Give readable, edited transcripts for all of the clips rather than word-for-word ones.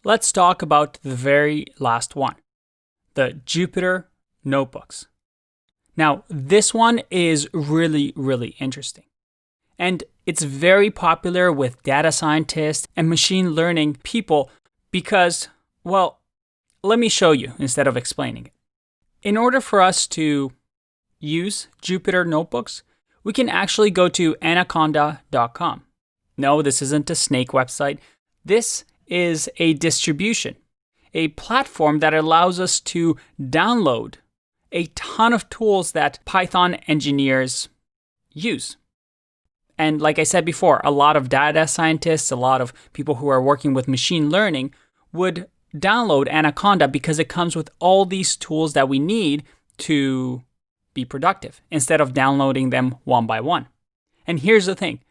let's talk about the very last one, the Jupyter Notebooks. Now, this one is really interesting. And it's very popular with data scientists and machine learning people because, well, let me show you instead of explaining it. In order for us to use Jupyter Notebooks, we can actually go to anaconda.com. No, this isn't a snake website. This is a distribution, a platform that allows us to download a ton of tools that Python engineers use. And like I said before, a lot of data scientists, a lot of people who are working with machine learning would download Anaconda because it comes with all these tools that we need to be productive instead of downloading them one by one. And here's the thing.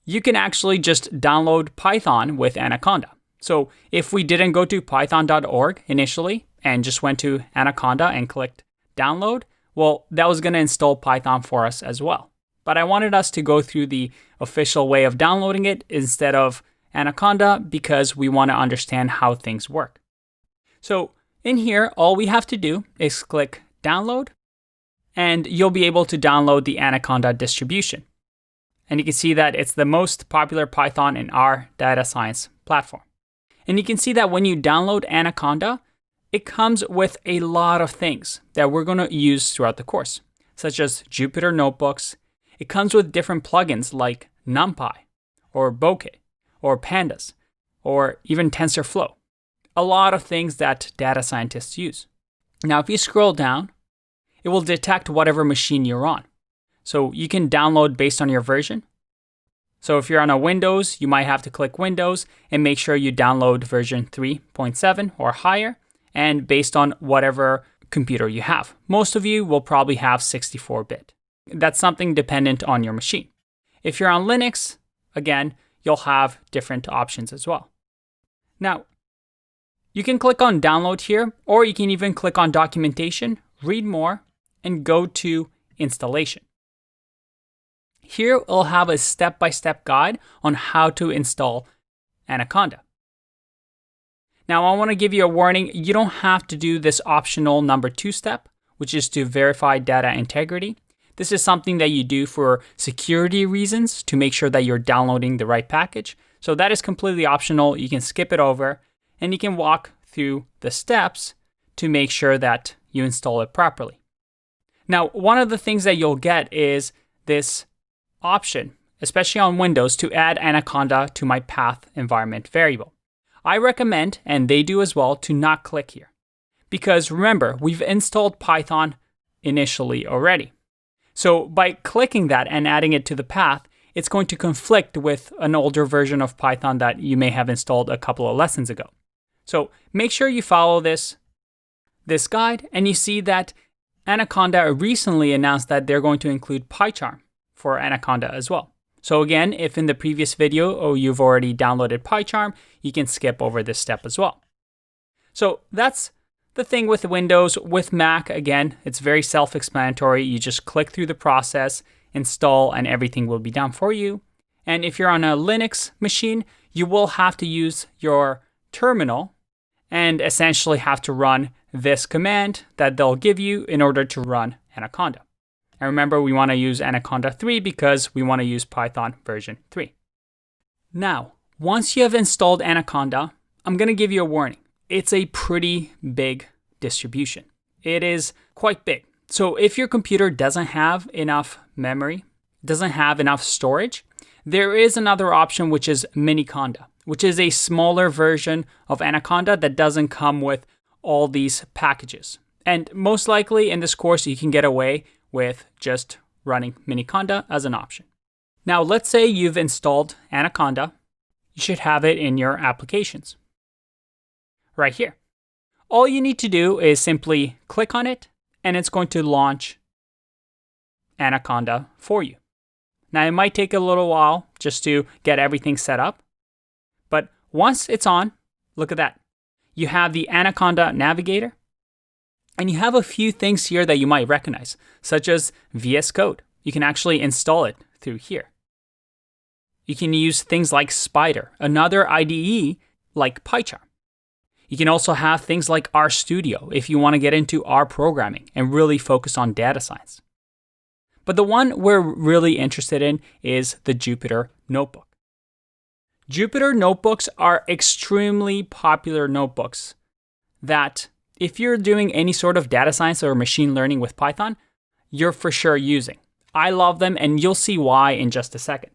You can actually just download Python with Anaconda. So if we didn't go to python.org initially and just went to Anaconda and clicked download, well, that was going to install Python for us as well. But I wanted us to go through the official way of downloading it instead of Anaconda because we want to understand how things work. So in here, all we have to do is click download, and you'll be able to download the Anaconda distribution. And you can see that it's the most popular Python in our data science platform. And you can see that when you download Anaconda, it comes with a lot of things that we're going to use throughout the course, such as Jupyter Notebooks. It comes with different plugins like NumPy, or Bokeh, or Pandas, or even TensorFlow. A lot of things that data scientists use. Now, if you scroll down, it will detect whatever machine you're on. So you can download based on your version. So if you're on a Windows, you might have to click Windows and make sure you download version 3.7 or higher, and based on whatever computer you have. Most of you will probably have 64-bit. That's something dependent on your machine. If you're on Linux, again, you'll have different options as well. Now, you can click on download here, or you can even click on documentation, read more, and go to installation. Here, it'll have a step-by-step guide on how to install Anaconda. Now, I want to give you a warning. You don't have to do this optional number 2 step, which is to verify data integrity. This is something that you do for security reasons to make sure that you're downloading the right package. So that is completely optional. You can skip it over, and you can walk through the steps to make sure that you install it properly. Now, one of the things that you'll get is this option, especially on Windows, to add Anaconda to my path environment variable. I recommend, and they do as well, to not click here. Because remember, we've installed Python initially already. So by clicking that and adding it to the path, it's going to conflict with an older version of Python that you may have installed a couple of lessons ago. So make sure you follow this guide, and you see that Anaconda recently announced that they're going to include PyCharm for Anaconda as well. So again, if in the previous video you've already downloaded PyCharm, you can skip over this step as well. So that's the thing with Windows. With Mac, again, it's very self-explanatory. You just click through the process, install, and everything will be done for you. And if you're on a Linux machine, you will have to use your terminal and essentially have to run this command that they'll give you in order to run Anaconda. And remember, we want to use Anaconda 3 because we want to use Python version 3. Now, once you have installed Anaconda, I'm going to give you a warning. It's a pretty big distribution. It is quite big. So if your computer doesn't have enough memory, doesn't have enough storage, there is another option, which is Miniconda, which is a smaller version of Anaconda that doesn't come with all these packages. And most likely in this course, you can get away with just running Miniconda as an option. Now, let's say you've installed Anaconda. You should have it in your applications right here. All you need to do is simply click on it, and it's going to launch Anaconda for you. Now, it might take a little while just to get everything set up, but once it's on, look at that. You have the Anaconda Navigator, and you have a few things here that you might recognize, such as VS Code. You can actually install it through here. You can use things like Spyder, another IDE like PyCharm. You can also have things like RStudio if you want to get into R programming and really focus on data science. But the one we're really interested in is the Jupyter Notebook. Jupyter Notebooks are extremely popular notebooks that if you're doing any sort of data science or machine learning with Python, you're for sure using. I love them, and you'll see why in just a second.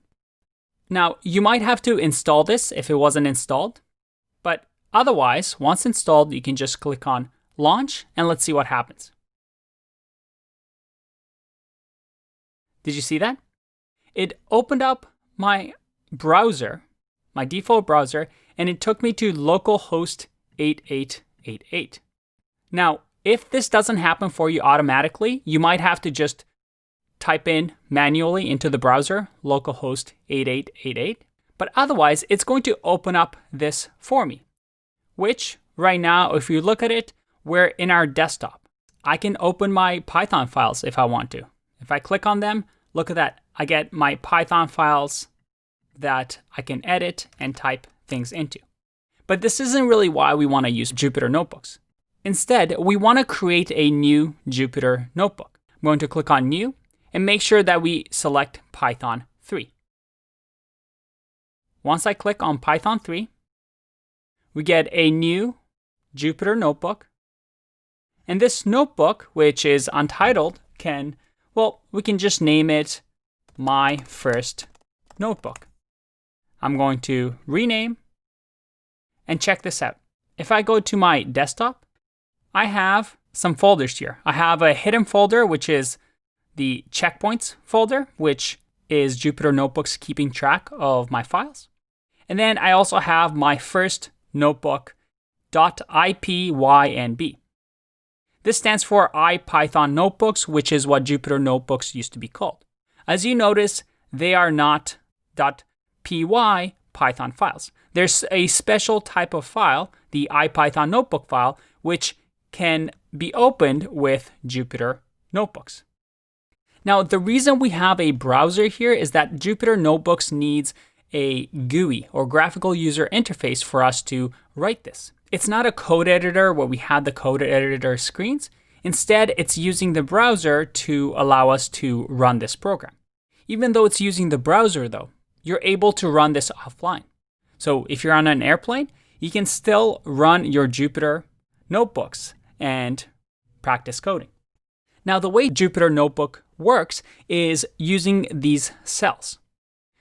Now, you might have to install this if it wasn't installed, but otherwise, once installed, you can just click on Launch, and let's see what happens. Did you see that? It opened up my browser, my default browser, and it took me to localhost 8888. Now, if this doesn't happen for you automatically, you might have to just type in manually into the browser localhost 8888. But otherwise, it's going to open up this for me, which right now, if you look at it, we're in our desktop. I can open my Python files if I want to. If I click on them, look at that. I get my Python files that I can edit and type things into. But this isn't really why we want to use Jupyter Notebooks. Instead, we want to create a new Jupyter Notebook. I'm going to click on New and make sure that we select Python 3. Once I click on Python 3, we get a new Jupyter Notebook. And this notebook, which is untitled, we can just name it My First Notebook. I'm going to rename and check this out. If I go to my desktop, I have some folders here. I have a hidden folder, which is the checkpoints folder, which is Jupyter Notebooks keeping track of my files. And then I also have my first notebook.ipynb. This stands for IPython Notebooks, which is what Jupyter Notebooks used to be called. As you notice, they are not .py Python files. There's a special type of file, the IPython Notebook file, which can be opened with Jupyter Notebooks. Now, the reason we have a browser here is that Jupyter Notebooks needs a GUI or graphical user interface for us to write this. It's not a code editor where we have the code editor screens. Instead, it's using the browser to allow us to run this program. Even though it's using the browser though, you're able to run this offline. So if you're on an airplane, you can still run your Jupyter Notebooks and practice coding. Now, the way Jupyter Notebook works is using these cells.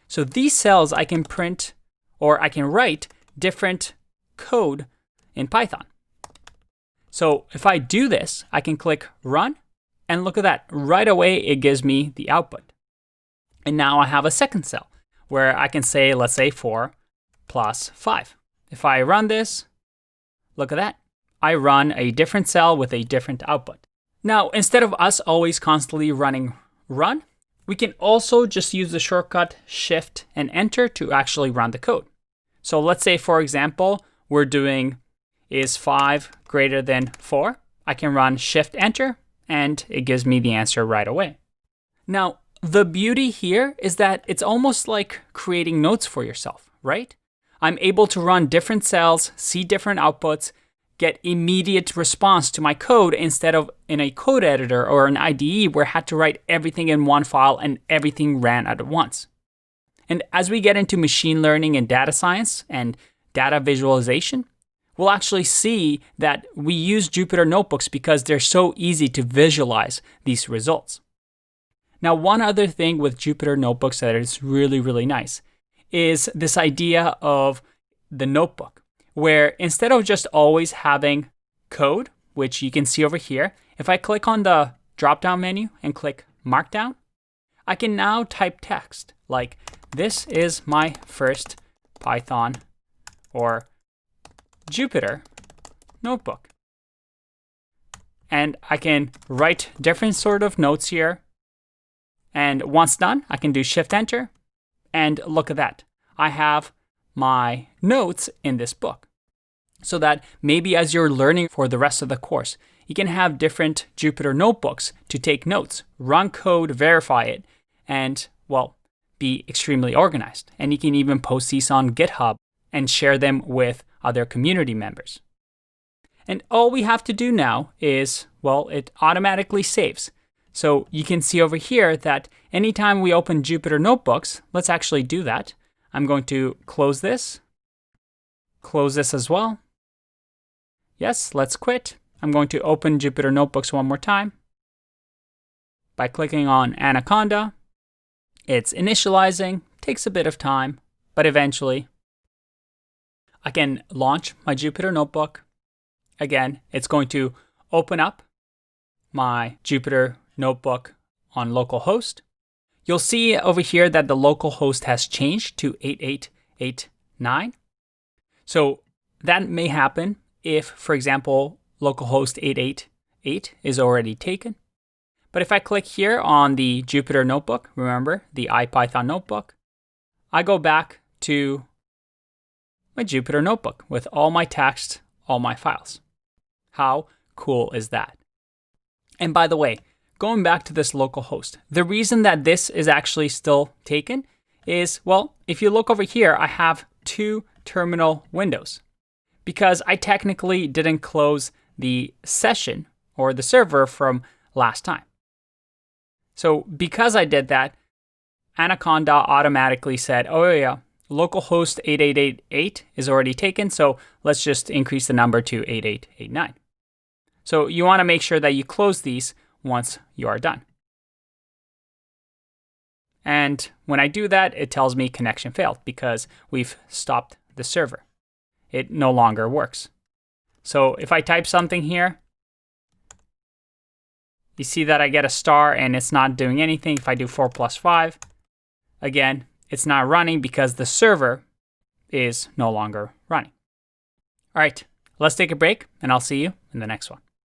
So these cells I can print or I can write different code in Python. So if I do this, I can click Run, and look at that. Right away, it gives me the output. And now I have a second cell where I can say, let's say 4 plus 5. If I run this, look at that. I run a different cell with a different output. Now, instead of us always constantly running run, we can also just use the shortcut Shift and Enter to actually run the code. So let's say, for example, we're doing is 5 greater than 4. I can run Shift Enter, and it gives me the answer right away. Now, the beauty here is that it's almost like creating notes for yourself, right? I'm able to run different cells, see different outputs, get immediate response to my code instead of in a code editor or an IDE where I had to write everything in one file and everything ran at once. And as we get into machine learning and data science and data visualization, we'll actually see that we use Jupyter Notebooks because they're so easy to visualize these results. Now, one other thing with Jupyter Notebooks that is really, really nice is this idea of the notebook, where instead of just always having code, which you can see over here, if I click on the drop-down menu and click Markdown, I can now type text like, this is my first Python or Jupyter Notebook. And I can write different sort of notes here. And once done, I can do Shift Enter. And look at that. I have my notes in this book. So that maybe as you're learning for the rest of the course, you can have different Jupyter Notebooks to take notes, run code, verify it, and, well, be extremely organized. And you can even post these on GitHub and share them with other community members. And all we have to do now is, well, it automatically saves. So you can see over here that anytime we open Jupyter Notebooks, let's actually do that. I'm going to close this as well. Yes, let's quit. I'm going to open Jupyter Notebooks one more time. By clicking on Anaconda, it's initializing, takes a bit of time, but eventually I can launch my Jupyter Notebook. Again, it's going to open up my Jupyter Notebook on localhost. You'll see over here that the localhost has changed to 8889. So that may happen if, for example, localhost 888 is already taken. But if I click here on the Jupyter Notebook, remember the IPython notebook, I go back to my Jupyter Notebook with all my text, all my files. How cool is that? And by the way, going back to this localhost, the reason that this is actually still taken is, well, if you look over here, I have 2 terminal windows because I technically didn't close the session or the server from last time. So because I did that, Anaconda automatically said, oh yeah, localhost 8888 is already taken, so let's just increase the number to 8889. So you want to make sure that you close these once you are done. And when I do that, it tells me connection failed because we've stopped the server. It no longer works. So if I type something here, you see that I get a star and it's not doing anything. If I do 4 + 5, again, it's not running because the server is no longer running. All right, let's take a break and I'll see you in the next one.